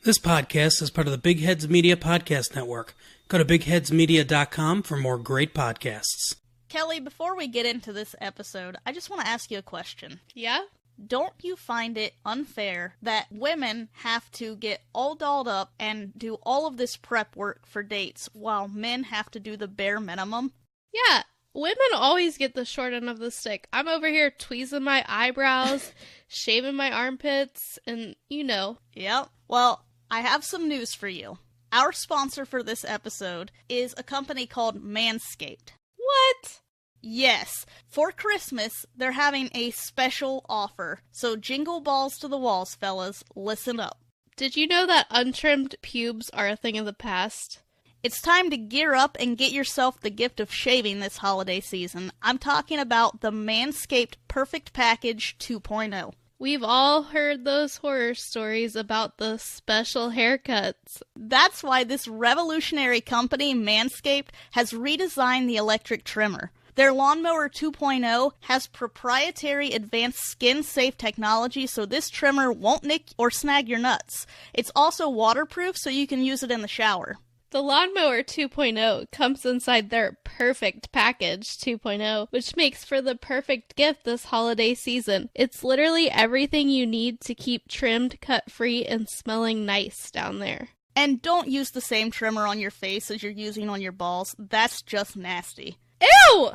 This podcast is part of the Big Heads Media Podcast Network. Go to bigheadsmedia.com for more great podcasts. Kelly, before we get into this episode, I just want to ask you a question. Yeah? Don't you find it unfair that women have to get all dolled up and do all of this prep work for dates while men have to do the bare minimum? Yeah. Women always get the short end of the stick. I'm over here tweezing my eyebrows, shaving my armpits, and you know. Yep. Well, I have some news for you. Our sponsor for this episode is a company called Manscaped. What? Yes. For Christmas, they're having a special offer. So jingle balls to the walls, fellas. Listen up. Did you know that untrimmed pubes are a thing of the past? It's time to gear up and get yourself the gift of shaving this holiday season. I'm talking about the Manscaped Perfect Package 2.0. We've all heard those horror stories about the special haircuts. That's why this revolutionary company, Manscaped, has redesigned the electric trimmer. Their Lawnmower 2.0 has proprietary advanced skin-safe technology, so this trimmer won't nick or snag your nuts. It's also waterproof, so you can use it in the shower. The Lawnmower 2.0 comes inside their Perfect Package 2.0, which makes for the perfect gift this holiday season. It's literally everything you need to keep trimmed, cut-free, and smelling nice down there. And don't use the same trimmer on your face as you're using on your balls. That's just nasty. Ew!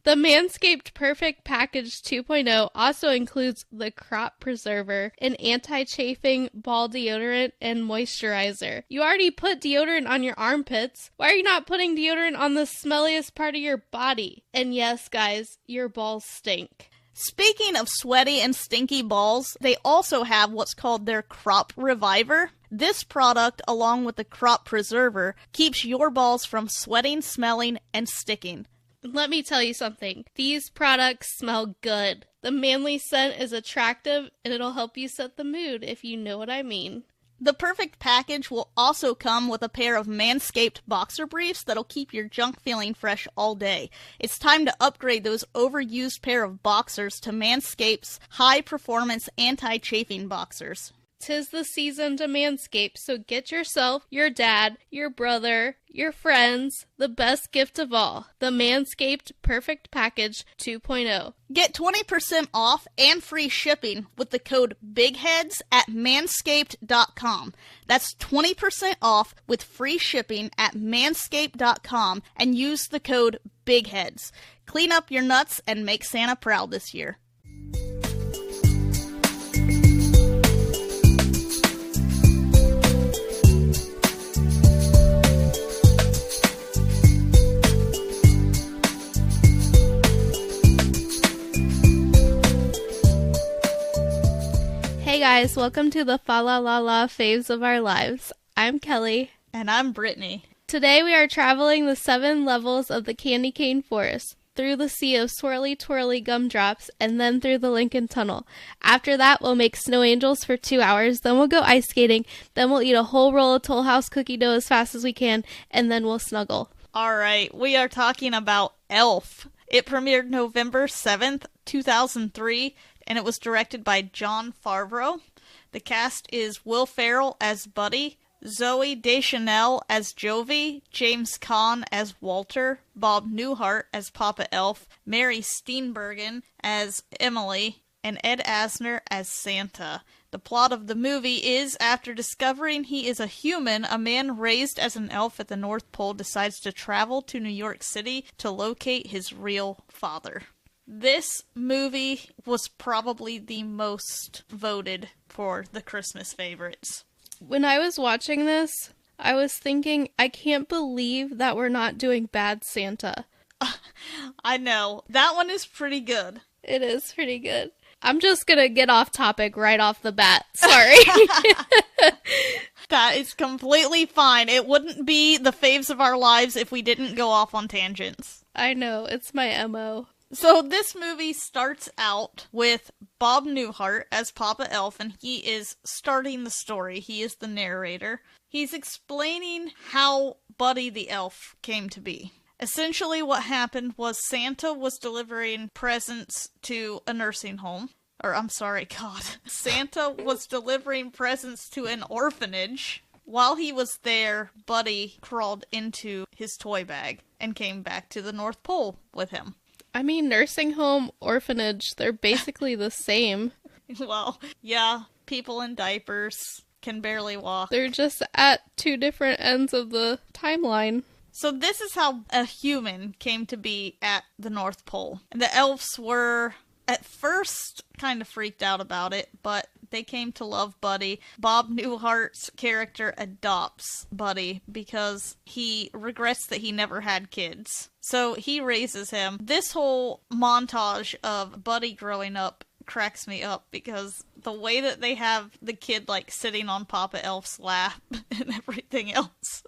The Manscaped Perfect Package 2.0 also includes the Crop Preserver, an anti-chafing ball deodorant, and moisturizer. You already put deodorant on your armpits. Why are you not putting deodorant on the smelliest part of your body? And yes, guys, your balls stink. Speaking of sweaty and stinky balls, they also have what's called their Crop Reviver. This product, along with the Crop Preserver, keeps your balls from sweating, smelling, and sticking. Let me tell you something. These products smell good. The manly scent is attractive, and it'll help you set the mood, if you know what I mean. The Perfect Package will also come with a pair of Manscaped boxer briefs that'll keep your junk feeling fresh all day. It's time to upgrade those overused pair of boxers to Manscaped's high-performance anti-chafing boxers. 'Tis the season to manscape, so get yourself, your dad, your brother, your friends, the best gift of all, the Manscaped Perfect Package 2.0. Get 20% off and free shipping with the code BIGHEADS at manscaped.com. That's 20% off with free shipping at manscaped.com and use the code BIGHEADS. Clean up your nuts and make Santa proud this year. Hey guys, welcome to the Fa La La La Faves of Our Lives. I'm Kelly. And I'm Brittany. Today we are traveling the 7 levels of the candy cane forest, through the sea of swirly twirly gumdrops, and then through the Lincoln Tunnel. After that, we'll make snow angels for 2 hours, then we'll go ice skating, then we'll eat a whole roll of Toll House cookie dough as fast as we can, and then we'll snuggle. Alright, we are talking about Elf. It premiered November 7th, 2003, and it was directed by Jon Favreau. The cast is Will Ferrell as Buddy, Zoe Deschanel as Jovi, James Caan as Walter, Bob Newhart as Papa Elf, Mary Steenburgen as Emily, and Ed Asner as Santa. The plot of the movie is, after discovering he is a human, a man raised as an elf at the North Pole decides to travel to New York City to locate his real father. This movie was probably the most voted for the Christmas favorites. When I was watching this, I was thinking, I can't believe that we're not doing Bad Santa. I know. That one is pretty good. It is pretty good. I'm just gonna get off topic right off the bat. Sorry. That is completely fine. It wouldn't be the Faves of Our Lives if we didn't go off on tangents. I know, it's my MO. So this movie starts out with Bob Newhart as Papa Elf, and he is starting the story. He is the narrator. He's explaining how Buddy the Elf came to be. Essentially what happened was Santa was delivering presents to a nursing home. or I'm sorry, God, Santa was delivering presents to an orphanage. While he was there, Buddy crawled into his toy bag and came back to the North Pole with him. I mean, nursing home, orphanage, they're basically the same. Well, yeah, people in diapers can barely walk. They're just at two different ends of the timeline. So this is how a human came to be at the North Pole. And the elves were, at first, kind of freaked out about it, but they came to love Buddy. Bob Newhart's character adopts Buddy because he regrets that he never had kids. So he raises him. This whole montage of Buddy growing up cracks me up because the way that they have the kid like sitting on Papa Elf's lap and everything else.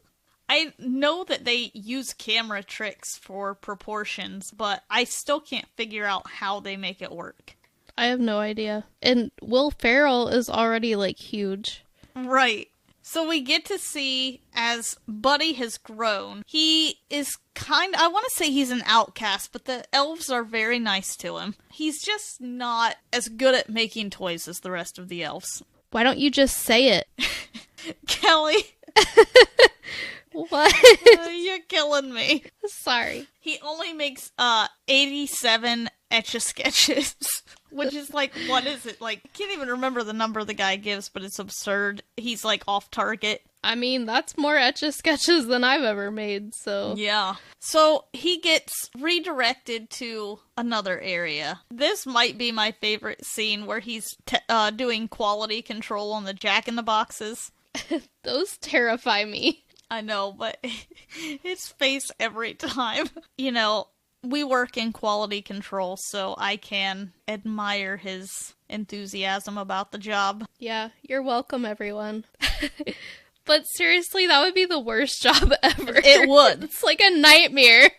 I know that they use camera tricks for proportions, but I still can't figure out how they make it work. I have no idea. And Will Ferrell is already, like, huge. Right. So we get to see as Buddy has grown. He is I want to say he's an outcast, but the elves are very nice to him. He's just not as good at making toys as the rest of the elves. Why don't you just say it? Kelly. What? You're killing me. Sorry. He only makes 87 Etch-a-Sketches, which is like, what is it? Like, I can't even remember the number the guy gives, but it's absurd. He's like off target. I mean, that's more Etch-a-Sketches than I've ever made, so... Yeah. So he gets redirected to another area. This might be my favorite scene where he's doing quality control on the Jack-in-the-Boxes. Those terrify me. I know, but his face every time. You know, we work in quality control, so I can admire his enthusiasm about the job. Yeah, you're welcome, everyone. But seriously, that would be the worst job ever. It would. It's like a nightmare.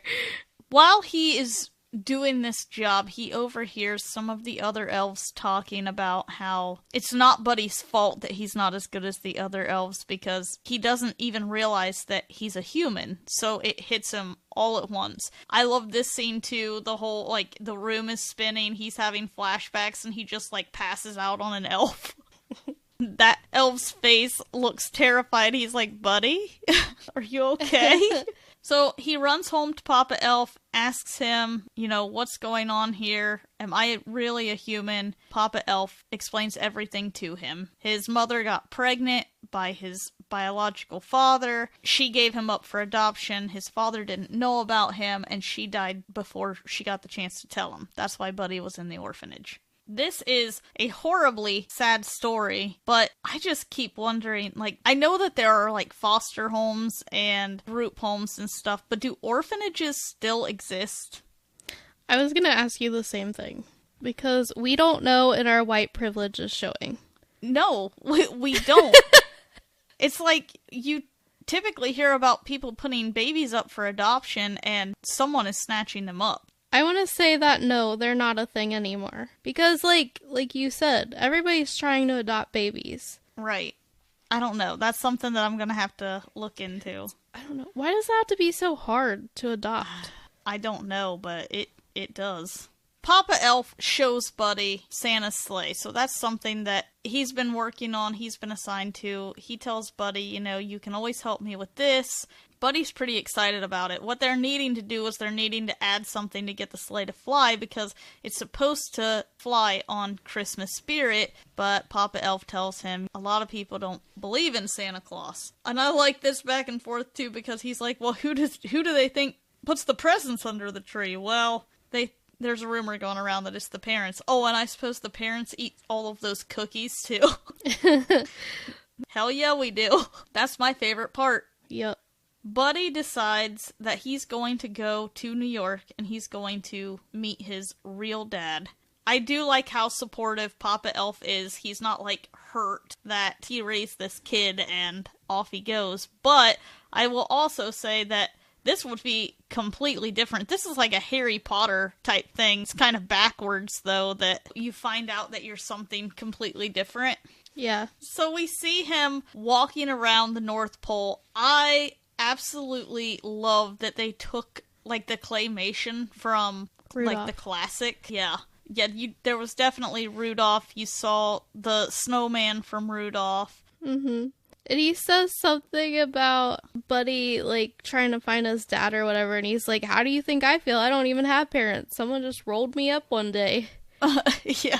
While he is doing this job, he overhears some of the other elves talking about how it's not Buddy's fault that he's not as good as the other elves because he doesn't even realize that he's a human, so it hits him all at once. I love this scene too. The whole, like, the room is spinning, he's having flashbacks, and he just, like, passes out on an elf. That elf's face looks terrified. He's like, Buddy? Are you okay? So he runs home to Papa Elf, asks him, you know, what's going on here? Am I really a human? Papa Elf explains everything to him. His mother got pregnant by his biological father. She gave him up for adoption. His father didn't know about him, and she died before she got the chance to tell him. That's why Buddy was in the orphanage. This is a horribly sad story, but I just keep wondering, like, I know that there are, like, foster homes and group homes and stuff, but do orphanages still exist? I was gonna ask you the same thing, because we don't know and our white privilege is showing. No, we don't. It's like, you typically hear about people putting babies up for adoption and someone is snatching them up. I want to say that no, they're not a thing anymore. Because, like you said, everybody's trying to adopt babies. Right. I don't know. That's something that I'm going to have to look into. I don't know. Why does that have to be so hard to adopt? I don't know, but it does. Papa Elf shows Buddy Santa's sleigh, so that's something that he's been working on, he's been assigned to. He tells Buddy, you know, you can always help me with this. Buddy's pretty excited about it. What they're needing to do is they're needing to add something to get the sleigh to fly because it's supposed to fly on Christmas spirit, but Papa Elf tells him a lot of people don't believe in Santa Claus. And I like this back and forth too because he's like, well, who do they think puts the presents under the tree? Well, there's a rumor going around that it's the parents. Oh, and I suppose the parents eat all of those cookies too. Hell yeah, we do. That's my favorite part. Yep. Buddy decides that he's going to go to New York and he's going to meet his real dad. I do like how supportive Papa Elf is. He's not, like, hurt that he raised this kid and off he goes. But I will also say that this would be completely different. This is like a Harry Potter type thing. It's kind of backwards, though, that you find out that you're something completely different. Yeah. So we see him walking around the North Pole. I absolutely love that they took, like, the claymation from, Rudolph. like, the classic. Yeah. Yeah, there was definitely Rudolph. You saw the snowman from Rudolph. Mm-hmm. And he says something about Buddy, like, trying to find his dad or whatever, and he's like, how do you think I feel? I don't even have parents. Someone just rolled me up one day. Yeah.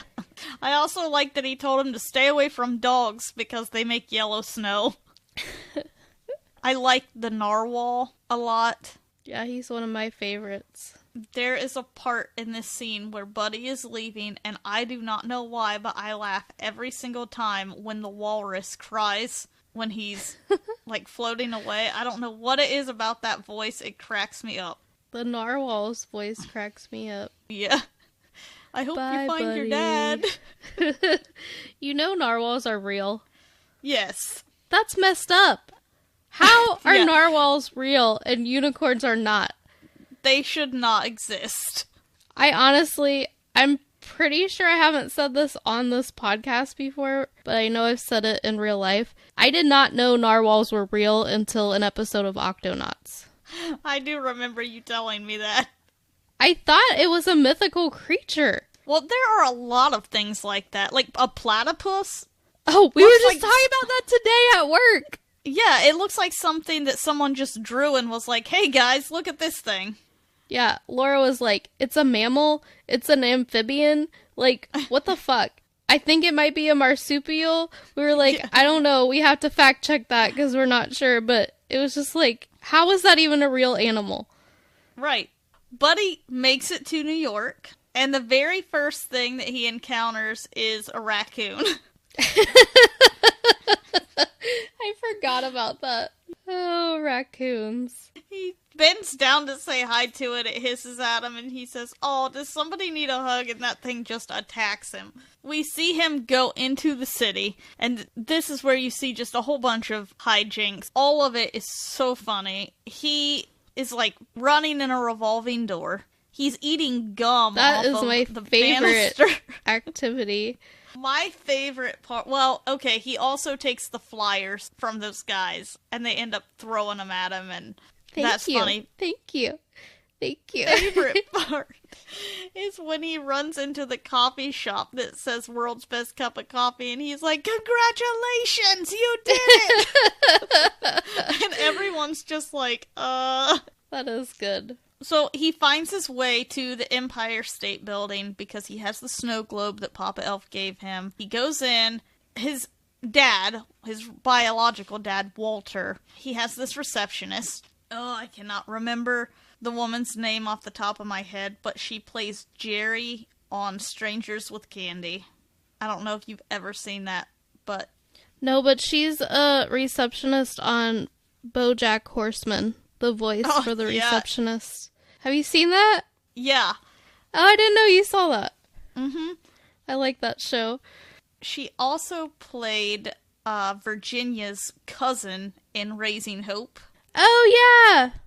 I also like that he told him to stay away from dogs because they make yellow snow. I like the narwhal a lot. Yeah, he's one of my favorites. There is a part in this scene where Buddy is leaving, and I do not know why, but I laugh every single time when the walrus cries when he's, like, floating away. I don't know what it is about that voice. It cracks me up. The narwhal's voice cracks me up. Yeah. I hope Bye, you find buddy. your dad. You know narwhals are real. Yes. That's messed up. How are Yeah. narwhals real and unicorns are not? They should not exist. I'm pretty sure I haven't said this on this podcast before, but I know I've said it in real life. I did not know narwhals were real until an episode of Octonauts. I do remember you telling me that. I thought it was a mythical creature. Well, there are a lot of things like that. Like a platypus. Oh, we were Looks just like- talking about that today at work. Yeah, it looks like something that someone just drew and was like, hey guys, look at this thing. Yeah, Laura was like, it's a mammal, it's an amphibian, like, what the fuck? I think it might be a marsupial. We were like, Yeah. I don't know, we have to fact check that because we're not sure, but it was just like, how is that even a real animal? Right. Buddy makes it to New York, and the very first thing that he encounters is a raccoon. I forgot about that. Oh, raccoons. He bends down to say hi to it, it hisses at him, and he says, oh, does somebody need a hug? And that thing just attacks him. We see him go into the city, and this is where you see just a whole bunch of hijinks. All of it is so funny. He is, like, running in a revolving door. He's eating gum That off is of my the favorite banister. activity. My favorite part, well, okay, he also takes the flyers from those guys, and they end up throwing them at him, and that's funny. Thank you. Favorite part is when he runs into the coffee shop that says world's best cup of coffee, and he's like, congratulations, you did it! And everyone's just like, That is good. So he finds his way to the Empire State Building because he has the snow globe that Papa Elf gave him. He goes in. His dad, his biological dad, Walter, he has this receptionist. Oh, I cannot remember the woman's name off the top of my head, but she plays Jerry on Strangers with Candy. I don't know if you've ever seen that, but... No, but she's a receptionist on BoJack Horseman, the voice for the yeah. receptionist. Have you seen that? Yeah. Oh, I didn't know you saw that. Mm-hmm. I like that show. She also played Virginia's cousin in Raising Hope. Oh, yeah!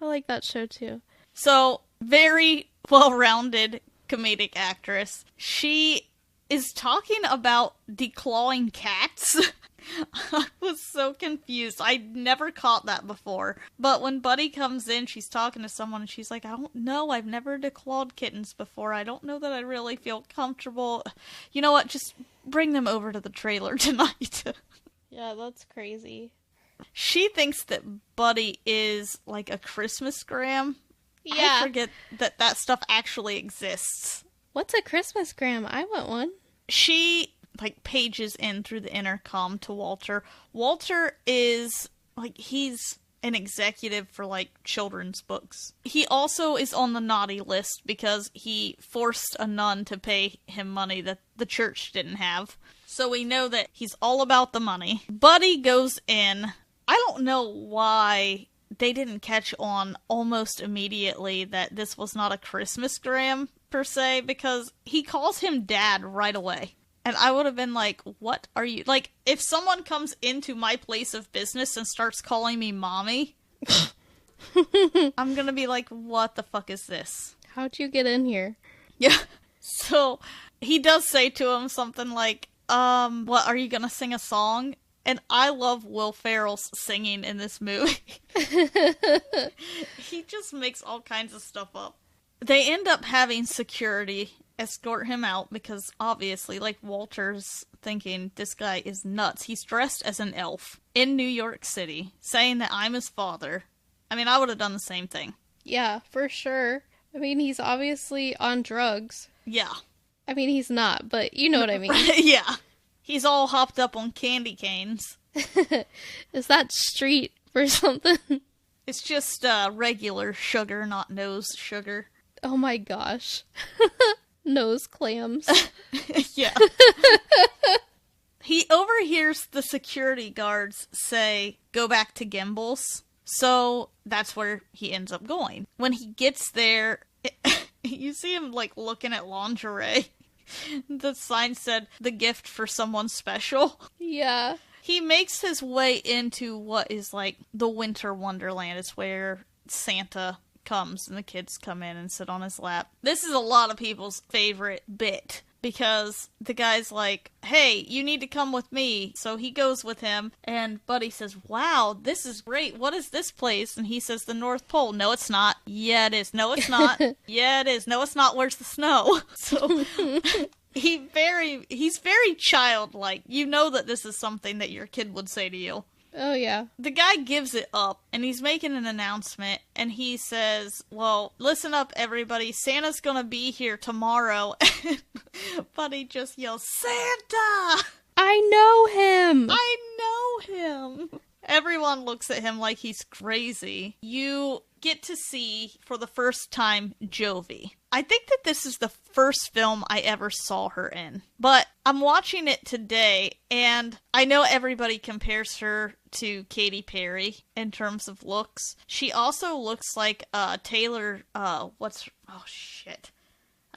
I like that show, too. So, very well-rounded comedic actress. She is talking about declawing cats. I was so confused. I'd never caught that before. But when Buddy comes in, she's talking to someone, and she's like, I don't know. I've never declawed kittens before. I don't know that I really feel comfortable. You know what? Just bring them over to the trailer tonight. Yeah, that's crazy. She thinks that Buddy is like a Christmas gram. Yeah. I forget that that stuff actually exists. What's a Christmas gram? I want one. She, like, pages in through the intercom to Walter. Walter is, like, he's an executive for, like, children's books. He also is on the naughty list because he forced a nun to pay him money that the church didn't have. So we know that he's all about the money. Buddy goes in. I don't know why they didn't catch on almost immediately that this was not a Christmas gram, per se, because he calls him Dad right away. And I would have been like, what are you... Like, if someone comes into my place of business and starts calling me Mommy, I'm gonna be like, what the fuck is this? How'd you get in here? Yeah. So, he does say to him something like, what, are you gonna sing a song? And I love Will Ferrell's singing in this movie. He just makes all kinds of stuff up. They end up having security escort him out because obviously, like, Walter's thinking this guy is nuts. He's dressed as an elf in New York City, saying that I'm his father. I mean, I would have done the same thing. Yeah, for sure. I mean, he's obviously on drugs. Yeah. I mean, he's not, but you know what I mean. Yeah. He's all hopped up on candy canes. Is that street or something? It's just regular sugar, not nose sugar. Oh my gosh. Nose clams. Yeah. He overhears the security guards say, go back to Gimbel's. So that's where he ends up going. When he gets there, you see him, like, looking at lingerie. The sign said, the gift for someone special. Yeah. He makes his way into what is, like, the winter wonderland. It's where Santa comes and the kids come in and sit on his lap. This is a lot of people's favorite bit because the guy's like, hey, you need to come with me. So he goes with him and Buddy says, wow, this is great. What is this place? And he says, the North Pole. No, it's not. Yeah, it is. No, it's not. Yeah, it is. No, it's not. Where's the snow? So he's very childlike. You know that this is something that your kid would say to you. Oh, yeah. The guy gives it up, and he's making an announcement, and he says, well, listen up, everybody. Santa's gonna be here tomorrow. Buddy just yells, Santa! I know him! I know him! Everyone looks at him like he's crazy. You get to see, for the first time, Jovi. I think that this is the first film I ever saw her in. But I'm watching it today, and I know everybody compares her to Katy Perry in terms of looks. She also looks like Taylor, I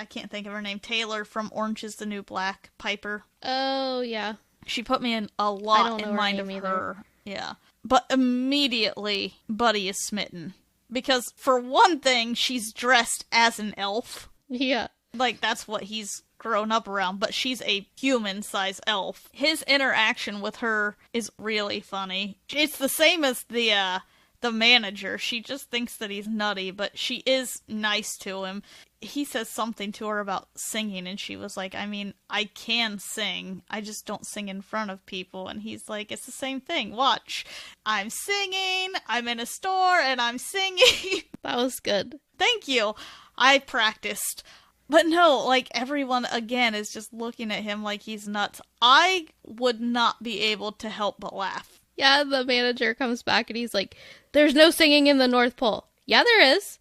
can't think of her name. Taylor from Orange is the New Black, Piper. Oh, yeah. She put me in a lot in mind of her. Yeah. But immediately, Buddy is smitten. Because, for one thing, she's dressed as an elf. Yeah. Like, that's what he's grown up around, but she's a human-sized elf. His interaction with her is really funny. It's the same as the manager. She just thinks that he's nutty, but she is nice to him. He says something to her about singing, and she was like, I mean, I can sing. I just don't sing in front of people. And he's like, it's the same thing. Watch. I'm singing. I'm in a store, and I'm singing. That was good. Thank you. I practiced. But no, like, everyone, again, is just looking at him like he's nuts. I would not be able to help but laugh. Yeah, the manager comes back and he's like, there's no singing in the North Pole. Yeah, there is.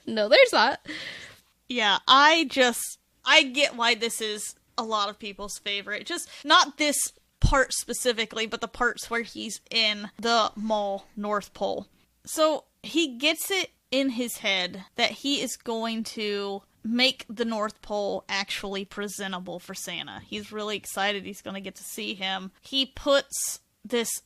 No, there's not. Yeah, I get why this is a lot of people's favorite. Just not this part specifically, but the parts where he's in the mall North Pole. So he gets it in his head that he is going to make the North Pole actually presentable for Santa. He's really excited he's going to get to see him. He puts this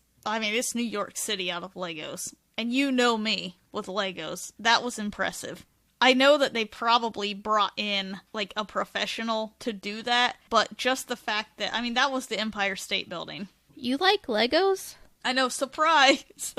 New York City out of Legos. And you know me with Legos. That was impressive. I know that they probably brought in, like, a professional to do that, but just the fact that, that was the Empire State Building. You like Legos? I know, surprise!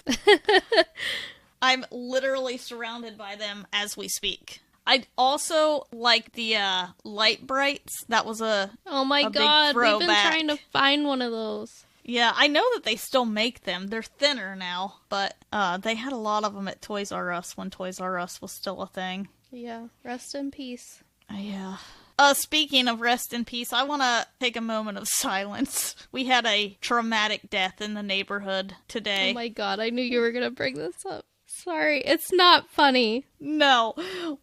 I'm literally surrounded by them as we speak. I also like the light brights. That was oh my god, we've been trying to find one of those. Yeah, I know that they still make them. They're thinner now, but they had a lot of them at Toys R Us when Toys R Us was still a thing. Yeah, rest in peace. Yeah. Speaking of rest in peace, I want to take a moment of silence. We had a traumatic death in the neighborhood today. Oh my god, I knew you were going to bring this up. Sorry, it's not funny. No,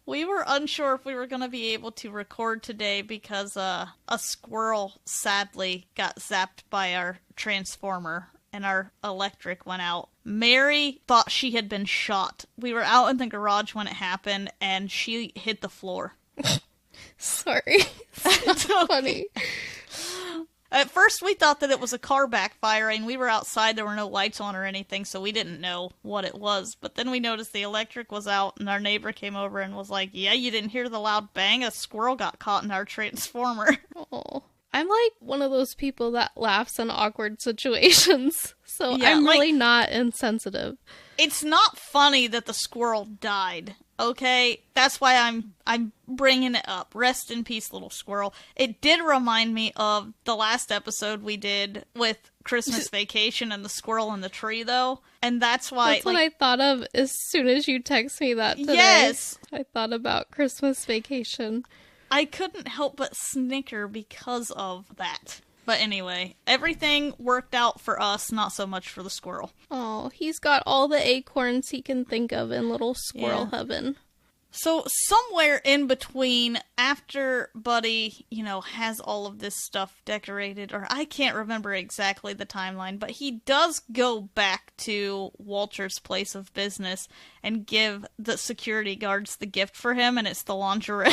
we were unsure if we were going to be able to record today because a squirrel sadly got zapped by our transformer and our electric went out. Mary thought she had been shot. We were out in the garage when it happened and she hit the floor. Sorry, it's not funny. At first, we thought that it was a car backfiring. We were outside. There were no lights on or anything, so we didn't know what it was. But then we noticed the electric was out, and our neighbor came over and was like, yeah, you didn't hear the loud bang? A squirrel got caught in our transformer. Oh, I'm like one of those people that laughs in awkward situations, so yeah, I'm really not insensitive. It's not funny that the squirrel died. Okay, that's why I'm bringing it up. Rest in peace, little squirrel. It did remind me of the last episode we did with Christmas Vacation and the squirrel in the tree, though, and that's why. That's what I thought of as soon as you text me that today. Yes, I thought about Christmas Vacation. I couldn't help but snicker because of that. But anyway, everything worked out for us, not so much for the squirrel. Oh, he's got all the acorns he can think of in little squirrel heaven. So somewhere in between, after Buddy, has all of this stuff decorated, or I can't remember exactly the timeline, but he does go back to Walter's place of business and give the security guards the gift for him, and it's the lingerie.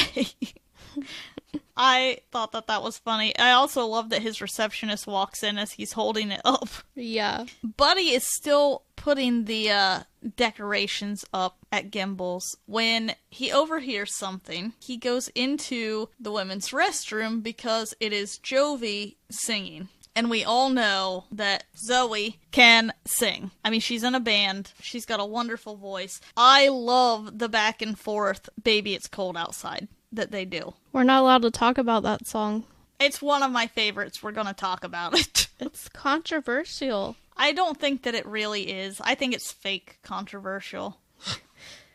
I thought that was funny. I also love that his receptionist walks in as he's holding it up. Yeah. Buddy is still putting the decorations up at Gimbel's when he overhears something. He goes into the women's restroom because it is Jovi singing. And we all know that Zoe can sing. I mean, she's in a band. She's got a wonderful voice. I love the back and forth, Baby It's Cold Outside, that they do. We're not allowed to talk about that song. It's one of my favorites. We're going to talk about it. It's controversial. I don't think that it really is. I think it's fake controversial.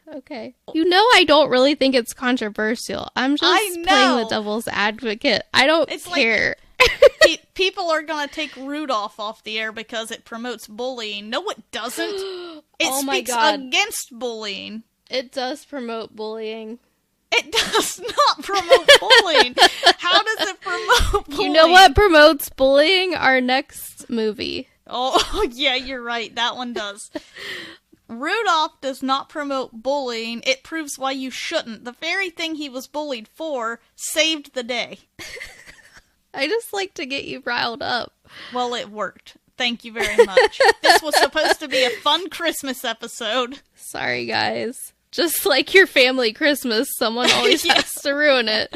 Okay. I don't really think it's controversial. I'm just playing the devil's advocate. I don't care. People are going to take Rudolph off the air because it promotes bullying. No, it doesn't. It speaks against bullying. It does promote bullying. It does not promote bullying. How does it promote bullying? You know what promotes bullying? Our next movie. Oh, yeah, you're right. That one does. Rudolph does not promote bullying. It proves why you shouldn't. The very thing he was bullied for saved the day. I just like to get you riled up. Well, it worked. Thank you very much. This was supposed to be a fun Christmas episode. Sorry, guys. Just like your family Christmas, someone always has to ruin it.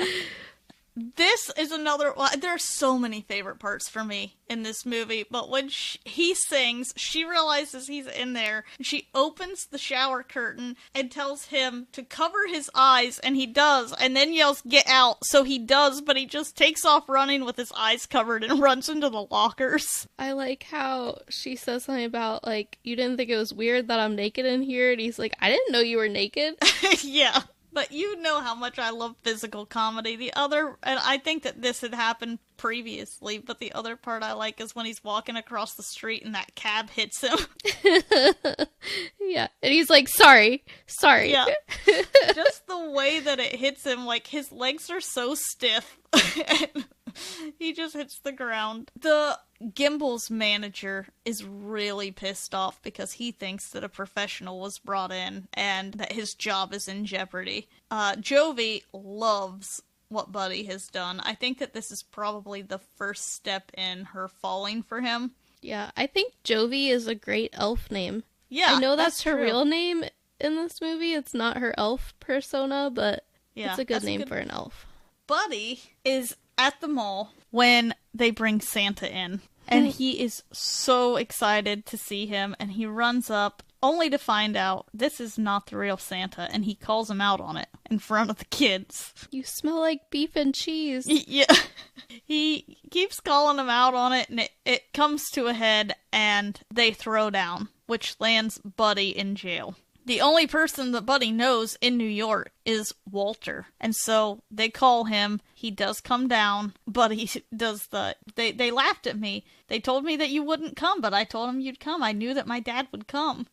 This is another... Well, there are so many favorite parts for me in this movie, but when he sings, she realizes he's in there. She opens the shower curtain and tells him to cover his eyes, and he does, and then yells, "Get out!" So he does, but he just takes off running with his eyes covered and runs into the lockers. I like how she says something about, you didn't think it was weird that I'm naked in here? And he's like, I didn't know you were naked. Yeah. But you know how much I love physical comedy. And I think that this had happened previously, but the other part I like is when he's walking across the street and that cab hits him. Yeah, and he's like, sorry. Yeah. Just the way that it hits him, his legs are so stiff. And he just hits the ground. The Gimbel's manager is really pissed off because he thinks that a professional was brought in and that his job is in jeopardy. Jovi loves what Buddy has done. I think that this is probably the first step in her falling for him. Yeah, I think Jovi is a great elf name. Yeah, I know that's her true. real name in this movie. It's not her elf persona, but it's a good name for an elf. Buddy is at the mall when they bring Santa in, and he is so excited to see him, and he runs up only to find out this is not the real Santa, and he calls him out on it in front of the kids. You smell like beef and cheese. Yeah. He keeps calling him out on it, and it comes to a head, and they throw down, which lands Buddy in jail. The only person that Buddy knows in New York is Walter. And so they call him. He does come down. Buddy does They laughed at me. They told me that you wouldn't come, but I told him you'd come. I knew that my dad would come.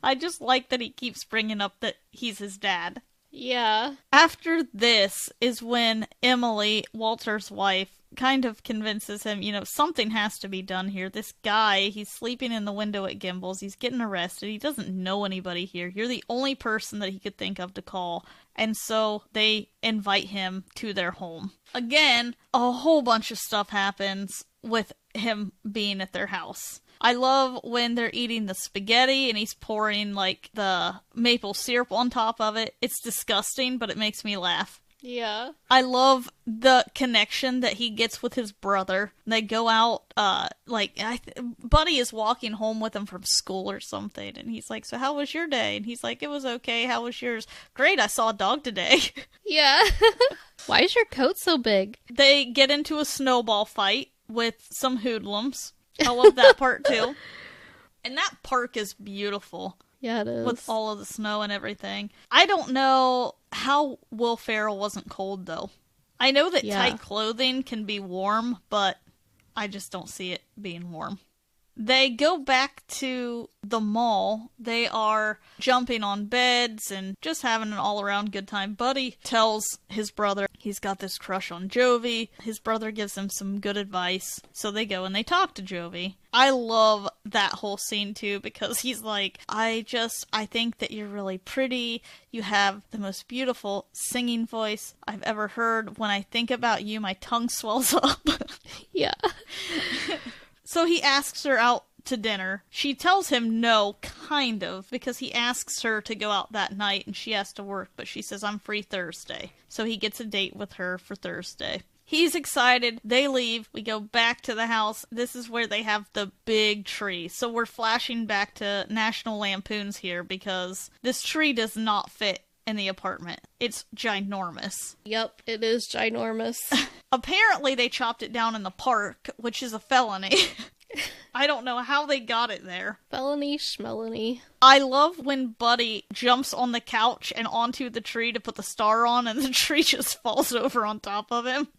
I just like that he keeps bringing up that he's his dad. Yeah. After this is when Emily, Walter's wife, kind of convinces him, something has to be done here. This guy, he's sleeping in the window at Gimbel's. He's getting arrested. He doesn't know anybody here. You're the only person that he could think of to call. And so they invite him to their home. Again, a whole bunch of stuff happens with him being at their house. I love when they're eating the spaghetti and he's pouring the maple syrup on top of it. It's disgusting, but it makes me laugh. Yeah. I love the connection that he gets with his brother. They go out, Buddy is walking home with him from school or something, and he's like, so how was your day? And he's like, it was okay, how was yours? Great, I saw a dog today. Yeah. Why is your coat so big? They get into a snowball fight with some hoodlums. I love that part, too. And that park is beautiful. Yeah, it is. With all of the snow and everything. I don't know how Will Ferrell wasn't cold, though. I know that tight clothing can be warm, but I just don't see it being warm. They go back to the mall. They are jumping on beds and just having an all-around good time. Buddy tells his brother he's got this crush on Jovi. His brother gives him some good advice. So they go and they talk to Jovi. I love that whole scene, too, because he's like, I think that you're really pretty. You have the most beautiful singing voice I've ever heard. When I think about you, my tongue swells up. Yeah. So he asks her out to dinner. She tells him no, kind of, because he asks her to go out that night and she has to work, but she says, I'm free Thursday. So he gets a date with her for Thursday. He's excited. They leave. We go back to the house. This is where they have the big tree. So we're flashing back to National Lampoons here because this tree does not fit in the apartment. It's ginormous. Yep, it is ginormous. Apparently they chopped it down in the park, which is a felony. I don't know how they got it there. Felony schmelony. I love when Buddy jumps on the couch and onto the tree to put the star on, and the tree just falls over on top of him.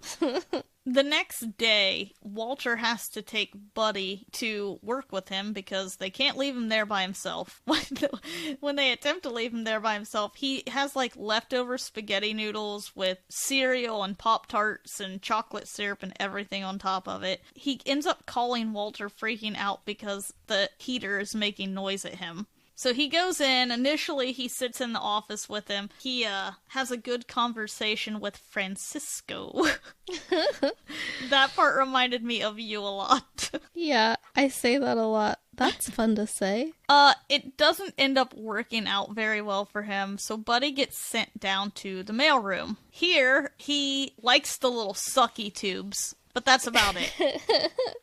The next day, Walter has to take Buddy to work with him because they can't leave him there by himself. When they attempt to leave him there by himself, he has like leftover spaghetti noodles with cereal and Pop-Tarts and chocolate syrup and everything on top of it. He ends up calling Walter, freaking out because the heater is making noise at him. So he goes in. Initially, he sits in the office with him. He has a good conversation with Francisco. That part reminded me of you a lot. Yeah, I say that a lot. That's fun to say. It doesn't end up working out very well for him, so Buddy gets sent down to the mailroom. Here, he likes the little sucky tubes, but that's about it.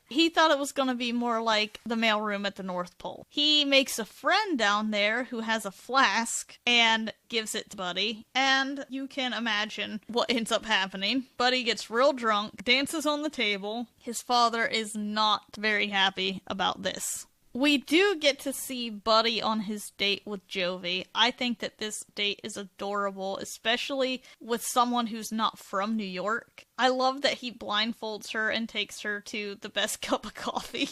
He thought it was going to be more like the mailroom at the North Pole. He makes a friend down there who has a flask and gives it to Buddy, and you can imagine what ends up happening. Buddy gets real drunk, dances on the table. His father is not very happy about this. We do get to see Buddy on his date with Jovi. I think that this date is adorable, especially with someone who's not from New York. I love that he blindfolds her and takes her to the best cup of coffee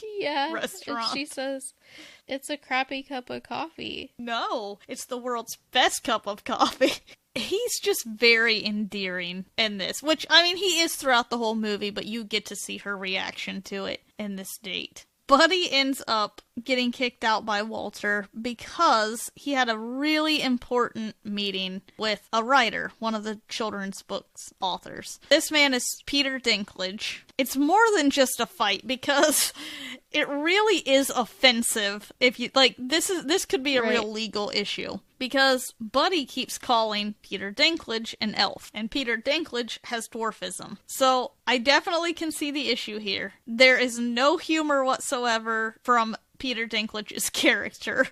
restaurant. And she says, it's a crappy cup of coffee. No, it's the world's best cup of coffee. He's just very endearing in this, which, I mean, he is throughout the whole movie, but you get to see her reaction to it in this date. Buddy ends up getting kicked out by Walter because he had a really important meeting with a writer, one of the children's books authors. This man is Peter Dinklage. It's more than just a fight because it really is offensive. If you like, this could be a real legal issue because Buddy keeps calling Peter Dinklage an elf, and Peter Dinklage has dwarfism. So I definitely can see the issue here. There is no humor whatsoever from Peter Dinklage's character.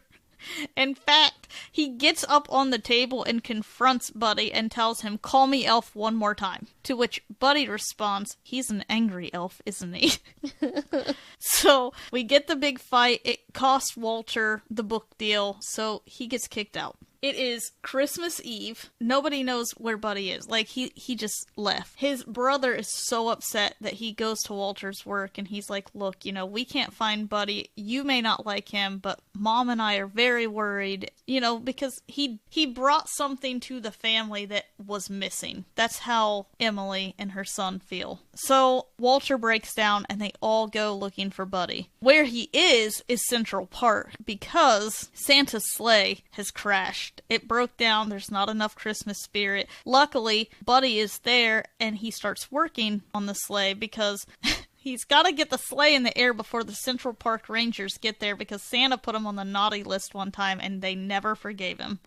In fact, he gets up on the table and confronts Buddy and tells him, call me elf one more time. To which Buddy responds, he's an angry elf, isn't he? So we get the big fight. It costs Walter the book deal, so he gets kicked out. It is Christmas Eve. Nobody knows where Buddy is. Like, he just left. His brother is so upset that he goes to Walter's work and he's like, look, we can't find Buddy. You may not like him, but Mom and I are very worried, because he brought something to the family that was missing. That's how Emily and her son feel. So Walter breaks down and they all go looking for Buddy. Where he is Central Park because Santa's sleigh has crashed. It broke down. There's not enough Christmas spirit. Luckily, Buddy is there and he starts working on the sleigh because he's got to get the sleigh in the air before the Central Park Rangers get there because Santa put him on the naughty list one time and they never forgave him.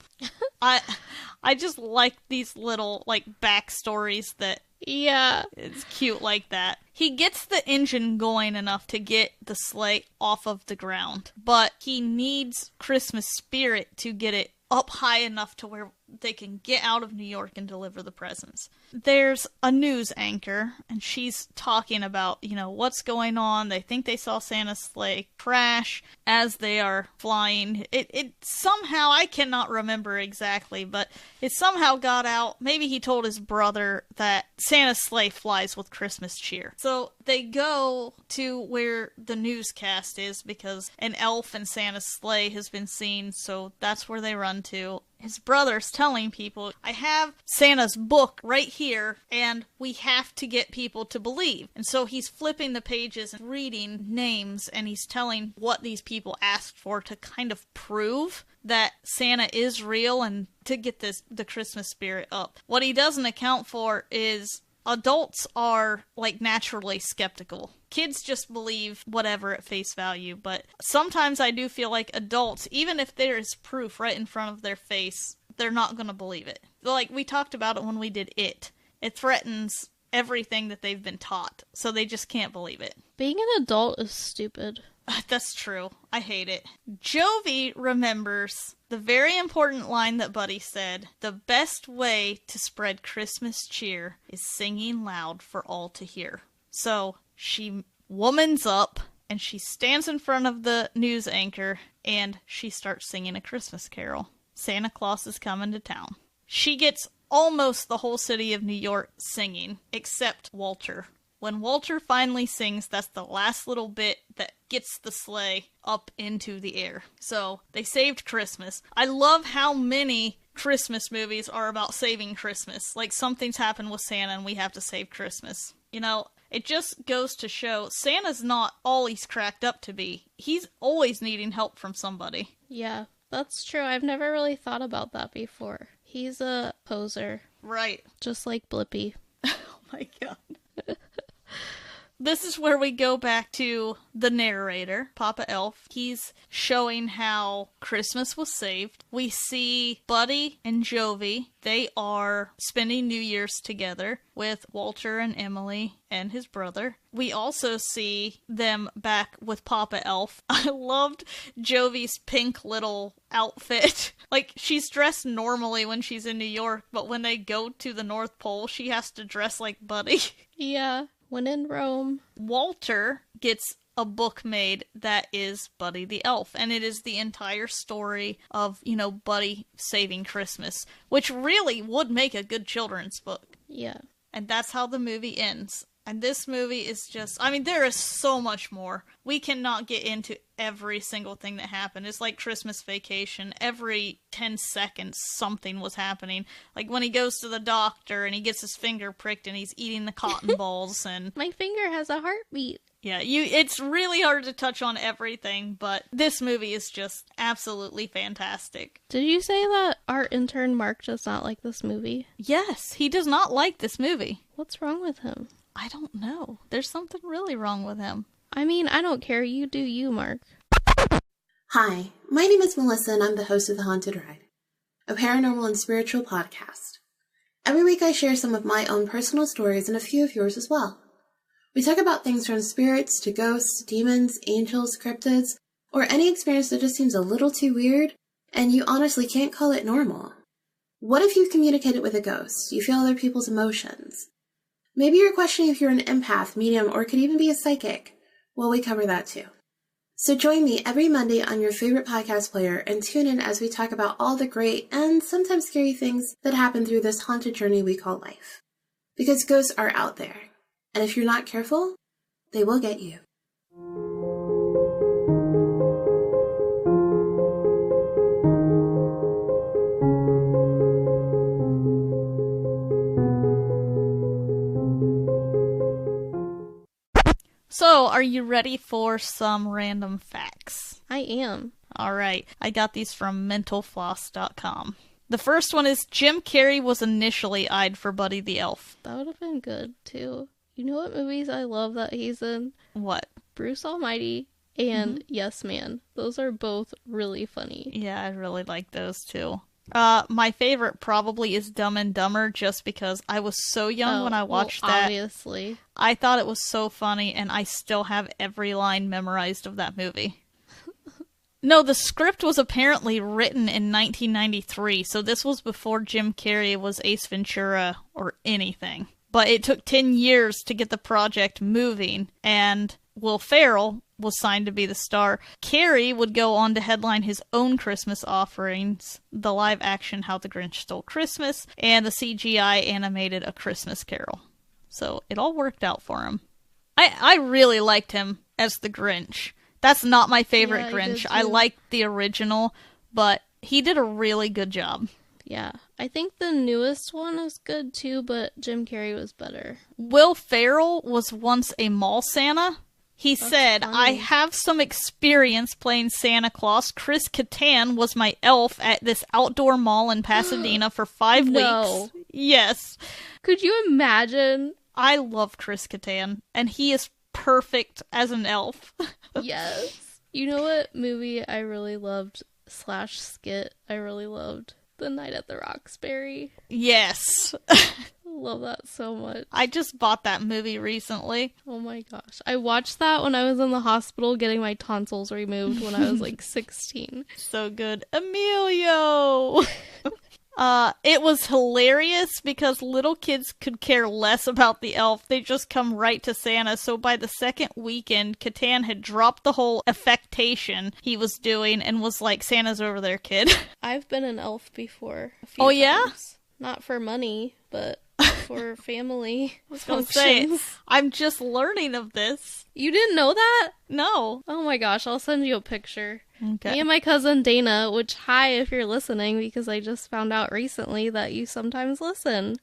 I just like these little, like, backstories that Yeah. it's cute like that. He gets the engine going enough to get the sleigh off of the ground, but he needs Christmas spirit to get it up high enough to where they can get out of New York and deliver the presents. There's a news anchor, and she's talking about, what's going on. They think they saw Santa's sleigh crash as they are flying. It somehow, I cannot remember exactly, but it somehow got out. Maybe he told his brother that Santa's sleigh flies with Christmas cheer. So they go to where the newscast is because an elf in Santa's sleigh has been seen, so that's where they run to. His brother's telling people, I have Santa's book right here, and we have to get people to believe. And so he's flipping the pages and reading names, and he's telling what these people asked for to kind of prove that Santa is real and to get the Christmas spirit up. What he doesn't account for is adults are, like, naturally skeptical. Kids just believe whatever at face value, but sometimes I do feel like adults, even if there is proof right in front of their face, they're not going to believe it. Like, we talked about it when we did It. It threatens everything that they've been taught, so they just can't believe it. Being an adult is stupid. That's true. I hate it. Jovi remembers the very important line that Buddy said, the best way to spread Christmas cheer is singing loud for all to hear. So she womans up and she stands in front of the news anchor and she starts singing a Christmas carol. Santa Claus is coming to town. She gets almost the whole city of New York singing, except Walter. When Walter finally sings, that's the last little bit that gets the sleigh up into the air. So, they saved Christmas. I love how many Christmas movies are about saving Christmas. Like, something's happened with Santa and we have to save Christmas. It just goes to show Santa's not all he's cracked up to be. He's always needing help from somebody. Yeah, that's true. I've never really thought about that before. He's a poser. Right. Just like Blippi. Oh my god. This is where we go back to the narrator, Papa Elf. He's showing how Christmas was saved. We see Buddy and Jovi. They are spending New Year's together with Walter and Emily and his brother. We also see them back with Papa Elf. I loved Jovi's pink little outfit. Like, she's dressed normally when she's in New York, but when they go to the North Pole, she has to dress like Buddy. Yeah. When in Rome. Walter gets a book made that is Buddy the Elf, and it is the entire story of, Buddy saving Christmas, which really would make a good children's book. Yeah. And that's how the movie ends. And this movie is just, there is so much more. We cannot get into every single thing that happened. It's like Christmas Vacation. Every 10 seconds, something was happening. Like when he goes to the doctor and he gets his finger pricked and he's eating the cotton balls and... My finger has a heartbeat. Yeah, it's really hard to touch on everything, but this movie is just absolutely fantastic. Did you say that our intern Mark does not like this movie? Yes, he does not like this movie. What's wrong with him? I don't know. There's something really wrong with him. I don't care. You do you, Mark. Hi, my name is Melissa and I'm the host of The Haunted Ride, a paranormal and spiritual podcast. Every week I share some of my own personal stories and a few of yours as well. We talk about things from spirits to ghosts, demons, angels, cryptids, or any experience that just seems a little too weird and you honestly can't call it normal. What if you've communicated with a ghost? You feel other people's emotions? Maybe you're questioning if you're an empath, medium, or could even be a psychic. Well, we cover that too. So join me every Monday on your favorite podcast player and tune in as we talk about all the great and sometimes scary things that happen through this haunted journey we call life. Because ghosts are out there. And if you're not careful, they will get you. So, are you ready for some random facts? I am. Alright, I got these from mentalfloss.com. The first one is Jim Carrey was initially eyed for Buddy the Elf. That would have been good, too. You know what movies I love that he's in? What? Bruce Almighty and Yes Man. Those are both really funny. Yeah, I really like those too. My favorite probably is Dumb and Dumber, just because I was so young when I watched that. Obviously. I thought it was so funny, and I still have every line memorized of that movie. No, the script was apparently written in 1993, so this was before Jim Carrey was Ace Ventura or anything. But it took 10 years to get the project moving, and Will Ferrell was signed to be the star. Carrey would go on to headline his own Christmas offerings, the live-action How the Grinch Stole Christmas, and the CGI animated A Christmas Carol. So it all worked out for him. I really liked him as the Grinch. That's not my favorite Grinch. I liked the original, but he did a really good job. Yeah. I think the newest one is good too, but Jim Carrey was better. Will Ferrell was once a mall Santa. He said, funny. I have some experience playing Santa Claus. Chris Kattan was my elf at this outdoor mall in Pasadena for 5 weeks. Yes. Could you imagine? I love Chris Kattan, and he is perfect as an elf. Yes. You know what movie I really loved / skit I really loved? The Night at the Roxbury. Yes. Love that so much. I just bought that movie recently. Oh my gosh. I watched that when I was in the hospital getting my tonsils removed when I was like 16. So good. Emilio! It was hilarious because little kids could care less about the elf. They just come right to Santa. So by the second weekend, Catan had dropped the whole affectation he was doing and was like, Santa's over there, kid. I've been an elf before. A few Oh, yeah? times. Not for money, but for family. I was gonna say, I'm just learning of this. You didn't know that? No. Oh my gosh, I'll send you a picture. Okay. Me and my cousin Dana, which, hi if you're listening, because I just found out recently that you sometimes listen.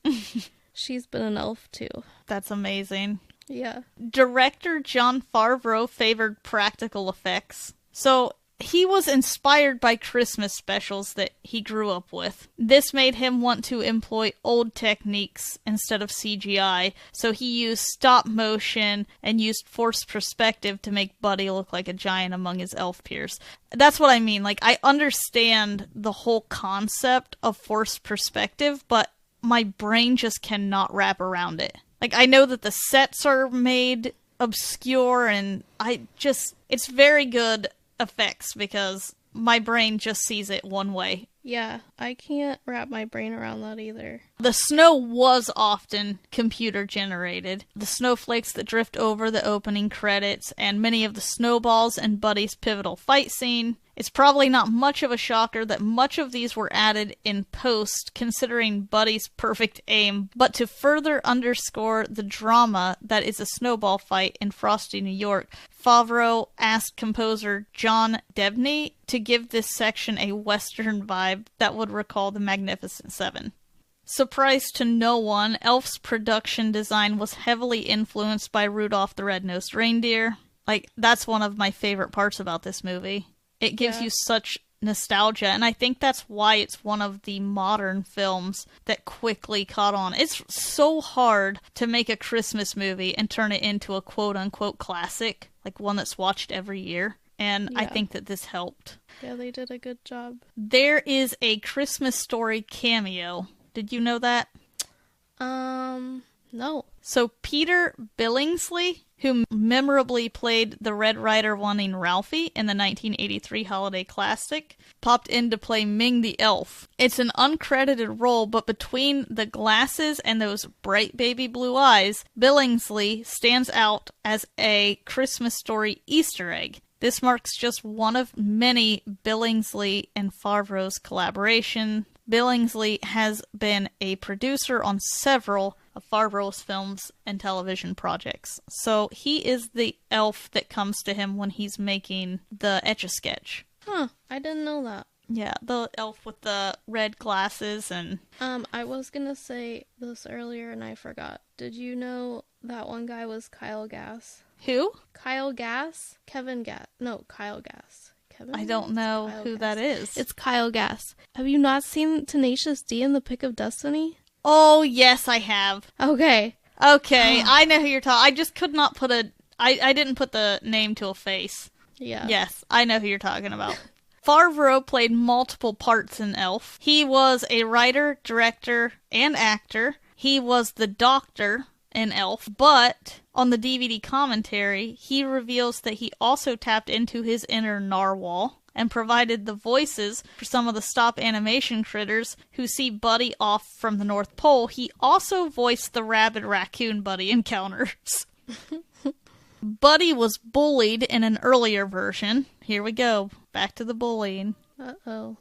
She's been an elf too. That's amazing. Yeah. Director Jon Favreau favored practical effects. So he was inspired by Christmas specials that he grew up with. This made him want to employ old techniques instead of CGI, so he used stop motion and used forced perspective to make Buddy look like a giant among his elf peers. That's what I mean. Like, I understand the whole concept of forced perspective, but my brain just cannot wrap around it. Like, I know that the sets are made obscure, and it's very good effects because my brain just sees it one way. Yeah, I can't wrap my brain around that either. The snow was often computer generated. The snowflakes that drift over the opening credits and many of the snowballs and Buddy's pivotal fight scene. It's probably not much of a shocker that much of these were added in post, considering Buddy's perfect aim, but to further underscore the drama that is a snowball fight in frosty New York, Favreau asked composer John Debney to give this section a Western vibe that would recall the Magnificent Seven. Surprise to no one, Elf's production design was heavily influenced by Rudolph the Red-Nosed Reindeer. Like, that's one of my favorite parts about this movie. It gives you such nostalgia, and I think that's why it's one of the modern films that quickly caught on. It's so hard to make a Christmas movie and turn it into a quote-unquote classic, like one that's watched every year, and I think that this helped. Yeah, they did a good job. There is a Christmas Story cameo. Did you know that? No. So Peter Billingsley, who memorably played the Red Ryder wanting Ralphie in the 1983 holiday classic, popped in to play Ming the Elf. It's an uncredited role, but between the glasses and those bright baby blue eyes, Billingsley stands out as a Christmas Story Easter egg. This marks just one of many Billingsley and Favreau's collaboration. Billingsley has been a producer on several of Favreau's films and television projects. So he is the elf that comes to him when he's making the Etch-a-Sketch. Huh, I didn't know that. Yeah, the elf with the red glasses and... I was gonna say this earlier and I forgot. Did you know that one guy was Kyle Gass? Who? Kyle Gass? Kevin Gass. No, Kyle Gass. Kevin I don't know Kyle who Gass. that is. It's Kyle Gass. Have you not seen Tenacious D in the Pick of Destiny? Oh, yes, I have. Okay. Okay, I know who you're talking. I just could not put I didn't put the name to a face. Yeah. Yes, I know who you're talking about. Favreau played multiple parts in Elf. He was a writer, director, and actor. He was the Doctor in Elf, but on the DVD commentary, he reveals that he also tapped into his inner narwhal and provided the voices for some of the stop animation critters who see Buddy off from the North Pole. He also voiced the rabid raccoon Buddy encounters. Buddy was bullied in an earlier version. Here we go. Back to the bullying. Uh-oh.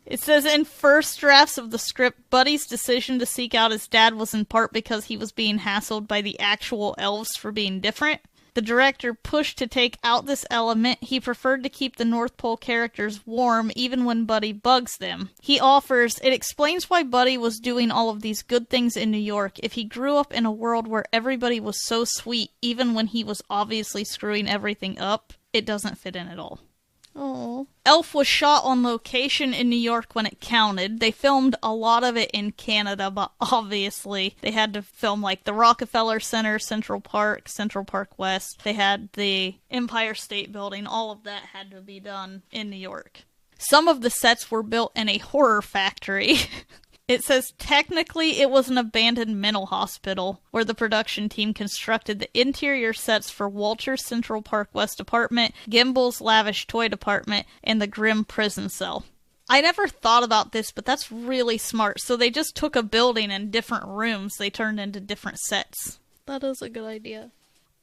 It says in first drafts of the script, Buddy's decision to seek out his dad was in part because he was being hassled by the actual elves for being different. The director pushed to take out this element. He preferred to keep the North Pole characters warm even when Buddy bugs them. He offers, it explains why Buddy was doing all of these good things in New York. If he grew up in a world where everybody was so sweet, even when he was obviously screwing everything up, it doesn't fit in at all. Oh. Elf was shot on location in New York when it counted. They filmed a lot of it in Canada, but obviously they had to film like the Rockefeller Center, Central Park West. They had the Empire State Building. All of that had to be done in New York. Some of the sets were built in a horror factory. It says technically it was an abandoned mental hospital where the production team constructed the interior sets for Walter's Central Park West apartment, Gimbel's lavish toy department, and the grim prison cell. I never thought about this, but that's really smart. So they just took a building and different rooms they turned into different sets. That is a good idea.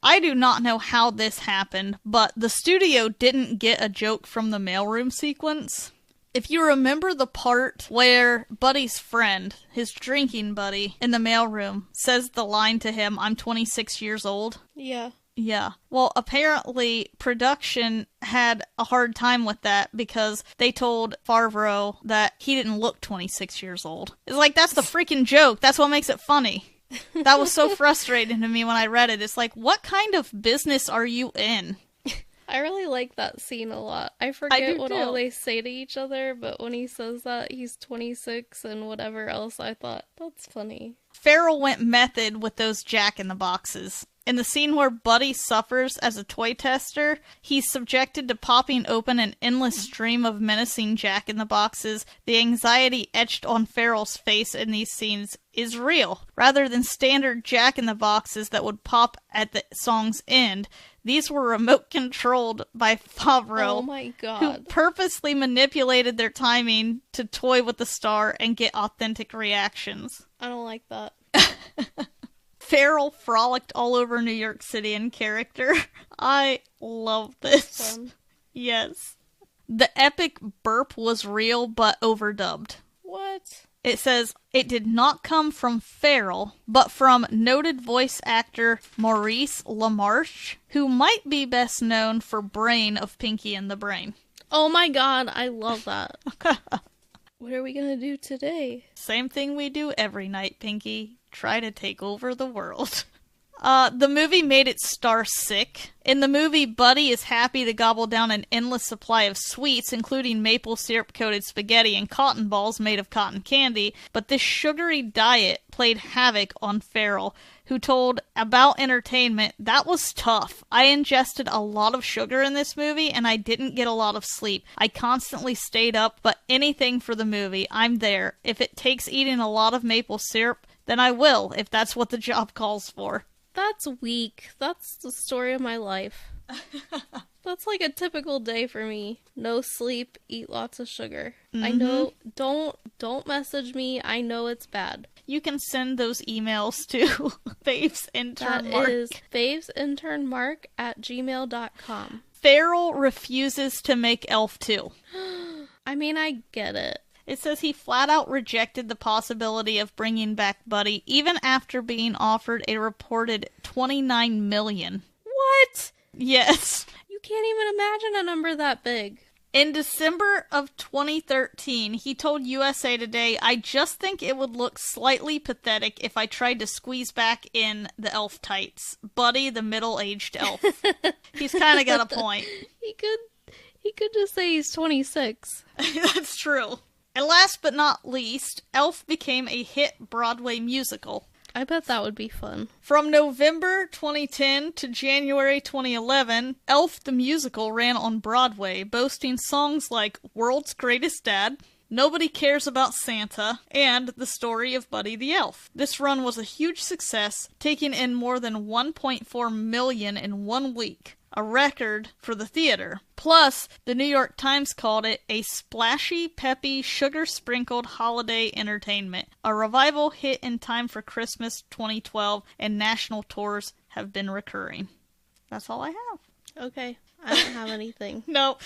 I do not know how this happened, but the studio didn't get a joke from the mailroom sequence. If you remember the part where Buddy's friend, his drinking buddy, in the mailroom says the line to him, "I'm 26 years old." Yeah. Yeah. Well, apparently production had a hard time with that because they told Favreau that he didn't look 26 years old. It's like, that's the freaking joke. That's what makes it funny. That was so frustrating to me when I read it. It's like, what kind of business are you in? I really like that scene a lot. I forget what all too. they say to each other, but when he says that he's 26 and whatever else, I thought, that's funny. Farrell went method with those Jack-in-the-Boxes. In the scene where Buddy suffers as a toy tester, he's subjected to popping open an endless stream of menacing Jack-in-the-Boxes. The anxiety etched on Farrell's face in these scenes is real. Rather than standard Jack-in-the-Boxes that would pop at the song's end, these were remote-controlled by Favreau, Oh my who god. purposely manipulated their timing to toy with the star and get authentic reactions. I don't like that. Farrell frolicked all over New York City in character. I love this. Fun. Yes. The epic burp was real but overdubbed. What? It says, it did not come from Farrell, but from noted voice actor Maurice LaMarche, who might be best known for Brain of Pinky and the Brain. Oh my god, I love that. What are we gonna do today? Same thing we do every night, Pinky. Try to take over the world. The movie made its star sick. In the movie, Buddy is happy to gobble down an endless supply of sweets, including maple syrup-coated spaghetti and cotton balls made of cotton candy, but this sugary diet played havoc on Farrell, who told About Entertainment, "That was tough. I ingested a lot of sugar in this movie, and I didn't get a lot of sleep. I constantly stayed up, but anything for the movie, I'm there. If it takes eating a lot of maple syrup, then I will, if that's what the job calls for." That's weak. That's the story of my life. That's like a typical day for me. No sleep, eat lots of sugar. I know, don't message me. I know it's bad. You can send those emails to Faves Intern Mark. That is favesinternmark@gmail.com. Farrell refuses to make Elf 2. I mean, I get it. It says he flat out rejected the possibility of bringing back Buddy, even after being offered a reported $29 million. What? Yes. You can't even imagine a number that big. In December of 2013, he told USA Today, "I just think it would look slightly pathetic if I tried to squeeze back in the elf tights. Buddy, the middle-aged elf." He's kind of got a point. He could just say he's 26. That's true. And last but not least, Elf became a hit Broadway musical. I bet that would be fun. From November 2010 to January 2011, Elf the Musical ran on Broadway, boasting songs like World's Greatest Dad, Nobody Cares About Santa, and The Story of Buddy the Elf. This run was a huge success, taking in more than $1.4 million in 1 week, a record for the theater. Plus, the New York Times called it a splashy, peppy, sugar-sprinkled holiday entertainment, a revival hit in time for Christmas 2012, and national tours have been recurring. That's all I have. Okay. I don't have anything. No,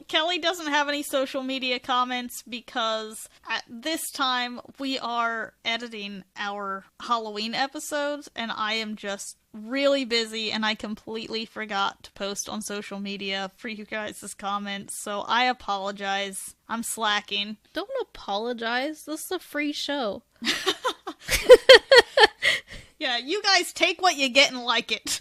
Kelly doesn't have any social media comments because at this time we are editing our Halloween episodes and I am just really busy and I completely forgot to post on social media for you guys' comments, so I apologize. I'm slacking. Don't apologize. This is a free show. Yeah, you guys take what you get and like it.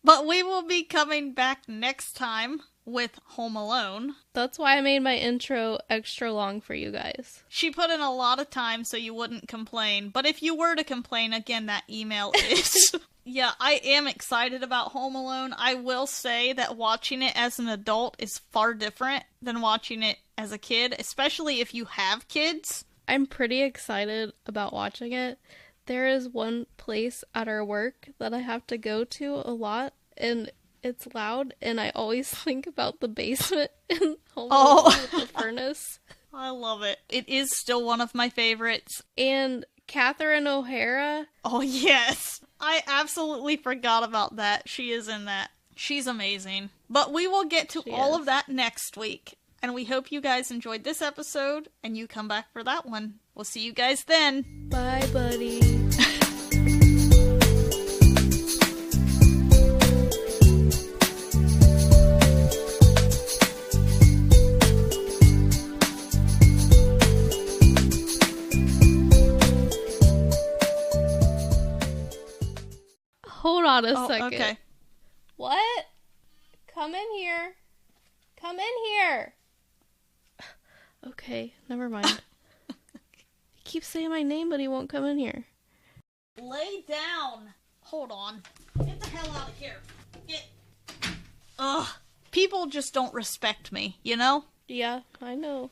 But we will be coming back next time with Home Alone. That's why I made my intro extra long for you guys. She put in a lot of time so you wouldn't complain. But if you were to complain, again, that email is... Yeah, I am excited about Home Alone. I will say that watching it as an adult is far different than watching it as a kid, especially if you have kids. I'm pretty excited about watching it. There is one place at our work that I have to go to a lot, and it's loud, and I always think about the basement in Home Alone with the furnace. I love it. It is still one of my favorites. And Catherine O'Hara. Oh, yes. I absolutely forgot about that. She is in that. She's amazing. But we will get to all of that next week. And we hope you guys enjoyed this episode, and you come back for that one. We'll see you guys then. Bye, buddy. Hold on a second. Okay. What? Come in here. Come in here. Okay, never mind. He keeps saying my name, but he won't come in here. Lay down. Hold on. Get the hell out of here. Ugh. People just don't respect me, you know? Yeah, I know.